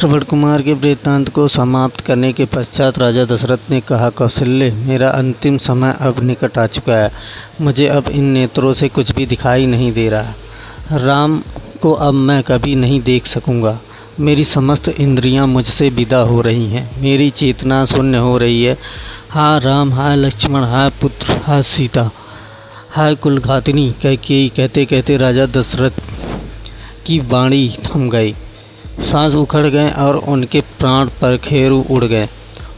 श्रवण कुमार के वृत्तांत को समाप्त करने के पश्चात राजा दशरथ ने कहा, कौशल्य, मेरा अंतिम समय अब निकट आ चुका है। मुझे अब इन नेत्रों से कुछ भी दिखाई नहीं दे रहा। राम को अब मैं कभी नहीं देख सकूंगा। मेरी समस्त इंद्रियां मुझसे विदा हो रही हैं। मेरी चेतना शून्य हो रही है। हाय राम, हाय लक्ष्मण, हाय पुत्र, हाय सीता, हाय कुलघातिनी कैकेयी। कहते कहते राजा दशरथ की वाणी थम गई। सांस उखड़ गए और उनके प्राण पखेरु उड़ गए।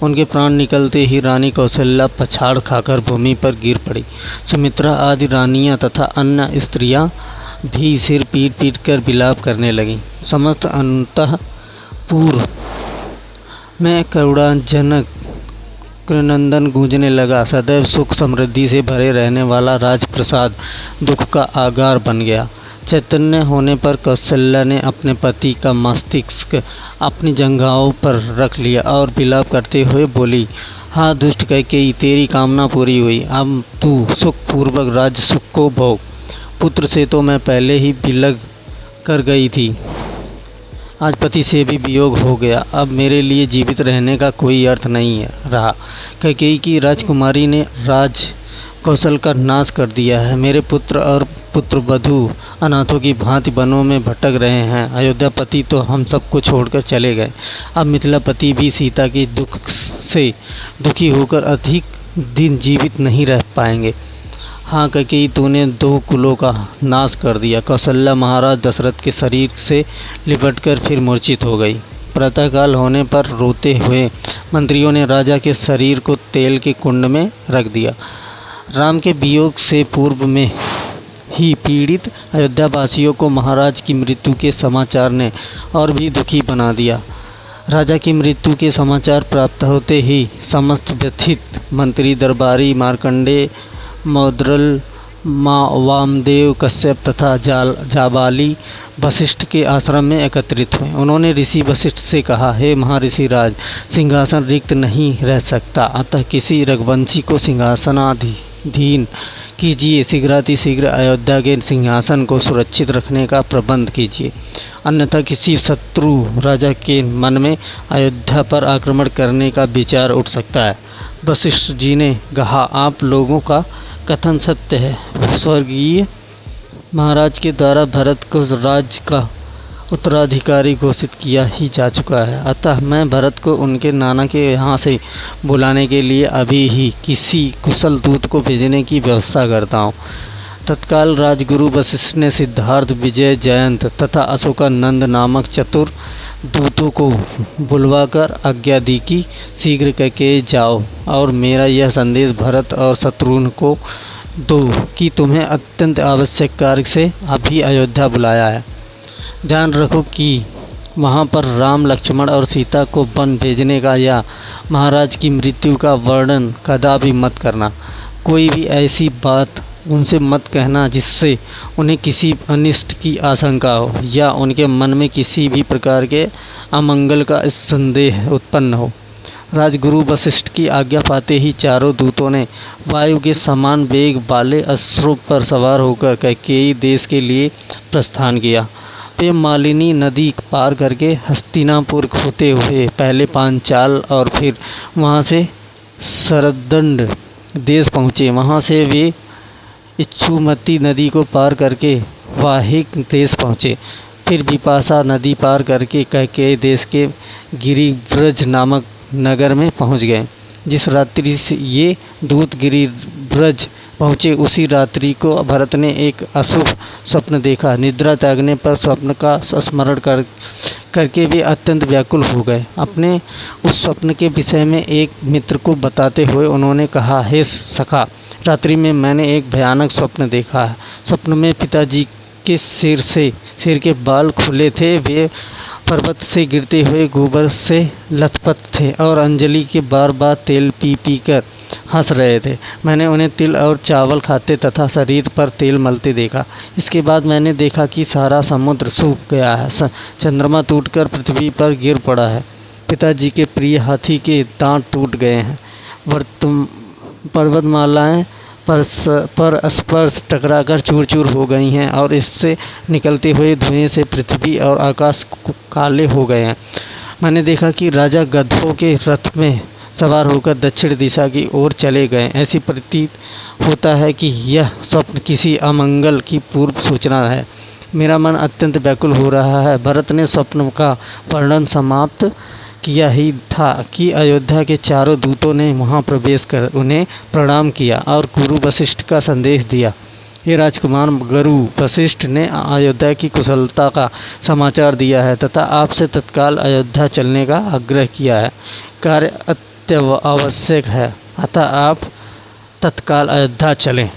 उनके प्राण निकलते ही रानी कौशल्या पछाड़ खाकर भूमि पर गिर पड़ी। सुमित्रा आदि रानियां तथा अन्य स्त्रियां भी सिर पीट पीट कर विलाप करने लगीं। समस्त अंतःपुर में करुणाजनक क्रनंदन गूंजने लगा। सदैव सुख समृद्धि से भरे रहने वाला राजप्रसाद दुख का आगार बन गया। चैतन्य होने पर कौशल्या ने अपने पति का मस्तिष्क अपनी जंघाओं पर रख लिया और विलाप करते हुए बोली, हाँ दुष्ट कैकेयी, तेरी कामना पूरी हुई। अब तू सुखपूर्वक राज्य सुख को भोग। पुत्र से तो मैं पहले ही विलग कर गई थी, आज पति से भी वियोग हो गया। अब मेरे लिए जीवित रहने का कोई अर्थ नहीं रहा। कैकेयी की राजकुमारी ने राज कौशल का नाश कर दिया है। मेरे पुत्र और पुत्रवधू अनाथों की भांति वनों में भटक रहे हैं। अयोध्यापति तो हम सबको छोड़कर चले गए। अब मिथिलापति भी सीता के दुख से दुखी होकर अधिक दिन जीवित नहीं रह पाएंगे। हाँ कैकेयी, तूने 2 कुलों का नाश कर दिया। कौशल्या महाराज दशरथ के शरीर से लिपटकर फिर मूर्छित हो गई। प्रातःकाल होने पर रोते हुए मंत्रियों ने राजा के शरीर को तेल के कुंड में रख दिया। राम के वियोग से पूर्व में ही पीड़ित अयोध्यावासियों को महाराज की मृत्यु के समाचार ने और भी दुखी बना दिया। राजा की मृत्यु के समाचार प्राप्त होते ही समस्त व्यथित मंत्री दरबारी मार्कंडेय, मौद्गल, वामदेव, कश्यप तथा जाबाली वशिष्ठ के आश्रम में एकत्रित हुए। उन्होंने ऋषि वशिष्ठ से कहा, हे महर्षि राज, सिंहासन रिक्त नहीं रह सकता, अतः किसी रघुवंशी को सिंहासनाधीन कीजिए। शीघ्रातिशीघ्र अयोध्या के सिंहासन को सुरक्षित रखने का प्रबंध कीजिए, अन्यथा किसी शत्रु राजा के मन में अयोध्या पर आक्रमण करने का विचार उठ सकता है। वशिष्ठ जी ने कहा, आप लोगों का कथन सत्य है। स्वर्गीय महाराज के द्वारा भरत को राज्य का उत्तराधिकारी घोषित किया ही जा चुका है, अतः मैं भरत को उनके नाना के यहाँ से बुलाने के लिए अभी ही किसी कुशल दूत को भेजने की व्यवस्था करता हूँ। तत्काल राजगुरु वशिष्ठ ने सिद्धार्थ, विजय, जयंत तथा अशोकानंद नामक चतुर दूतों को बुलवाकर आज्ञा दी कि शीघ्र कैकेयी जाओ और मेरा यह संदेश भरत और शत्रुघ्न को दो कि तुम्हें अत्यंत आवश्यक कार्य से अभी अयोध्या बुलाया है। ध्यान रखो कि वहाँ पर राम, लक्ष्मण और सीता को वन भेजने का या महाराज की मृत्यु का वर्णन कदापि मत करना। कोई भी ऐसी बात उनसे मत कहना जिससे उन्हें किसी अनिष्ट की आशंका हो या उनके मन में किसी भी प्रकार के अमंगल का संदेह उत्पन्न हो। राजगुरु वशिष्ठ की आज्ञा पाते ही चारों दूतों ने वायु के समान वेग वाले अश्वों पर सवार होकर कैकेयी देश के लिए प्रस्थान किया। वे मालिनी नदी पार करके हस्तिनापुर होते हुए पहले पांचाल और फिर वहां से सरदंड देश पहुँचे। वहाँ से वे इच्छुमती नदी को पार करके वाहिक देश पहुँचे। फिर विपाशा नदी पार करके कैकेयी देश के गिरिव्रज नामक नगर में पहुँच गए। जिस रात्रि से ये दूत गिरिव्रज पहुँचे उसी रात्रि को भरत ने एक अशुभ स्वप्न देखा। निद्रा त्यागने पर स्वप्न का स्मरण करके वे अत्यंत व्याकुल हो गए। अपने उस स्वप्न के विषय में एक मित्र को बताते हुए उन्होंने कहा, हे सखा, रात्रि में मैंने एक भयानक स्वप्न देखा है। स्वप्न में पिताजी के सिर के बाल खुले थे। वे पर्वत से गिरते हुए गोबर से लथपथ थे और अंजलि के बार बार तेल पी कर हंस रहे थे। मैंने उन्हें तिल और चावल खाते तथा शरीर पर तेल मलते देखा। इसके बाद मैंने देखा कि सारा समुद्र सूख गया है, चंद्रमा टूटकर पृथ्वी पर गिर पड़ा है, पिताजी के प्रिय हाथी के दांत टूट गए हैं, पर्वतमालाएं पर स्पर्श टकराकर चूर चूर हो गई हैं और इससे निकलते हुए धुएं से पृथ्वी और आकाश काले हो गए हैं। मैंने देखा कि राजा गधों के रथ में सवार होकर दक्षिण दिशा की ओर चले गए। ऐसी प्रतीत होता है कि यह स्वप्न किसी अमंगल की पूर्व सूचना है। मेरा मन अत्यंत व्याकुल हो रहा है। भरत ने स्वप्न का वर्णन समाप्त किया ही था कि अयोध्या के चारों दूतों ने वहां प्रवेश कर उन्हें प्रणाम किया और गुरु वशिष्ठ का संदेश दिया। ये राजकुमार, गुरु वशिष्ठ ने अयोध्या की कुशलता का समाचार दिया है तथा आपसे तत्काल अयोध्या चलने का आग्रह किया है। कार्य अत्यावश्यक है, अतः आप तत्काल अयोध्या चलें।